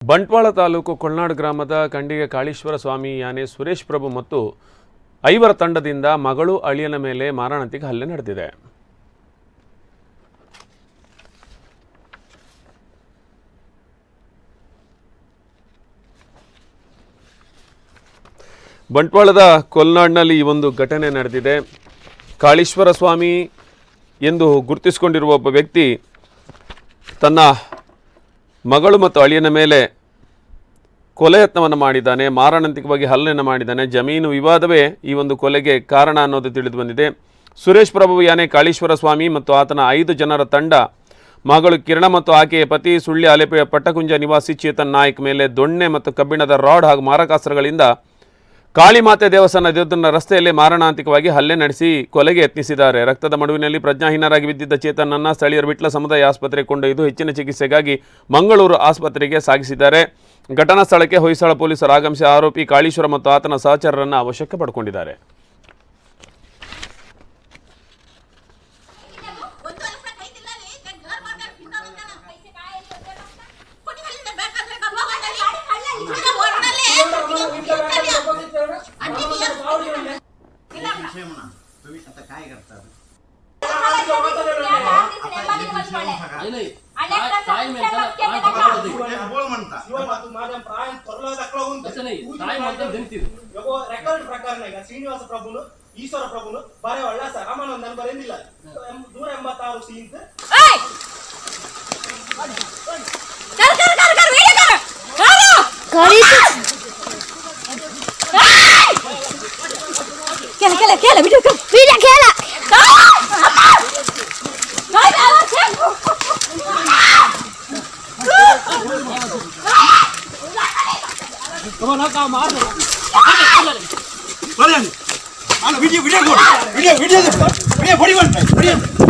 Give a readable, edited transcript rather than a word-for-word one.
ಬಂಟ್ವಾಳ ತಾಲೂಕು ಕೊಳ್ನಾಡು ಗ್ರಾಮದ ಕಂಡಿಗೆ ಕಾಳೀಶ್ವರ ಸ್ವಾಮಿ ಯಾನೆ ಸುರೇಶ್ ಪ್ರಭು ಮತ್ತು 5 ತಂಡದಿಂದ ಮಗಳು ಅಳಿಯನ ಮೇಲೆ ಮಾರಣಾಂತಿಕ ಹಲ್ಲೆ ನಡೆದಿದೆ. ಬಂಟ್ವಾಳದ ಕೊಲ್ನಾಡ್ನಲ್ಲಿ ಈ ಒಂದು ಘಟನೆ ನಡೆದಿದೆ. ಕಾಳೀಶ್ವರ ಸ್ವಾಮಿ ಎಂದು ಗುರುತಿಸಿಕೊಂಡಿರುವ ಒಬ್ಬ ವ್ಯಕ್ತಿ ತನ್ನ ಮಗಳು ಮತ್ತು ಅಳಿಯನ ಮೇಲೆ ಕೊಲೆ ಯತ್ನವನ್ನು ಮಾಡಿದ್ದಾನೆ, ಮಾರಣಾಂತಿಕವಾಗಿ ಹಲ್ಲೆಯನ್ನು ಮಾಡಿದ್ದಾನೆ. ಜಮೀನು ವಿವಾದವೇ ಈ ಒಂದು ಕೊಲೆಗೆ ಕಾರಣ ಅನ್ನೋದು ತಿಳಿದು ಬಂದಿದೆ. ಸುರೇಶ್ ಪ್ರಭು ಯಾನೆ ಕಾಳೀಶ್ವರ ಸ್ವಾಮಿ ಮತ್ತು ಆತನ 5 ಜನರ ತಂಡ ಮಗಳು ಕಿರಣ ಮತ್ತು ಆಕೆಯ ಪತಿ ಸುಳ್ಯ ಅಲೆಪೆಯ ಪಟ್ಟಕುಂಜ ನಿವಾಸಿ ಚೇತನ್ ನಾಯ್ಕ್ ಮೇಲೆ ದೊಣ್ಣೆ ಮತ್ತು ಕಬ್ಬಿಣದ ರಾಡ್ ಹಾಗೂ ಮಾರಕಾಸ್ತ್ರಗಳಿಂದ ಕಾಳಿಮಾತೆ ದೇವಸ್ಥಾನ ಎದುರಿನ ರಸ್ತೆಯಲ್ಲಿ ಮಾರಣಾಂತಿಕವಾಗಿ ಹಲ್ಲೆ ನಡೆಸಿ ಕೊಲೆಗೆ ಯತ್ನಿಸಿದ್ದಾರೆ. ರಕ್ತದ ಮಡುವಿನಲ್ಲಿ ಪ್ರಜ್ಞಾಹೀನರಾಗಿ ಬಿದ್ದಿದ್ದ ಚೇತನನ್ನು ಸ್ಥಳೀಯರು ವಿಟ್ಲ ಸಮುದಾಯ ಆಸ್ಪತ್ರೆಗೆ ಕೊಂಡೊಯ್ದು ಹೆಚ್ಚಿನ ಚಿಕಿತ್ಸೆಗಾಗಿ ಮಂಗಳೂರು ಆಸ್ಪತ್ರೆಗೆ ಸಾಗಿಸಿದ್ದಾರೆ. ಘಟನಾ ಸ್ಥಳಕ್ಕೆ ಹೊಯ್ಸಳ ಪೊಲೀಸರು ಆಗಮಿಸಿ ಆರೋಪಿ ಕಾಳೀಶ್ವರ ಮತ್ತು ಆತನ ಸಹಚರರನ್ನು ವಶಕ್ಕೆ ಪಡ್ಕೊಂಡಿದ್ದಾರೆ. ಶ್ರೀನಿವಾಸ ಪ್ರಭುನು ಈಶ್ವರ ಪ್ರಭುನು ಬಾರೆ ಒಳ್ಳ ಸಾಮಾನು ನನ್ ಬರೆಯಲಿಲ್ಲ 186 scene video video video video video video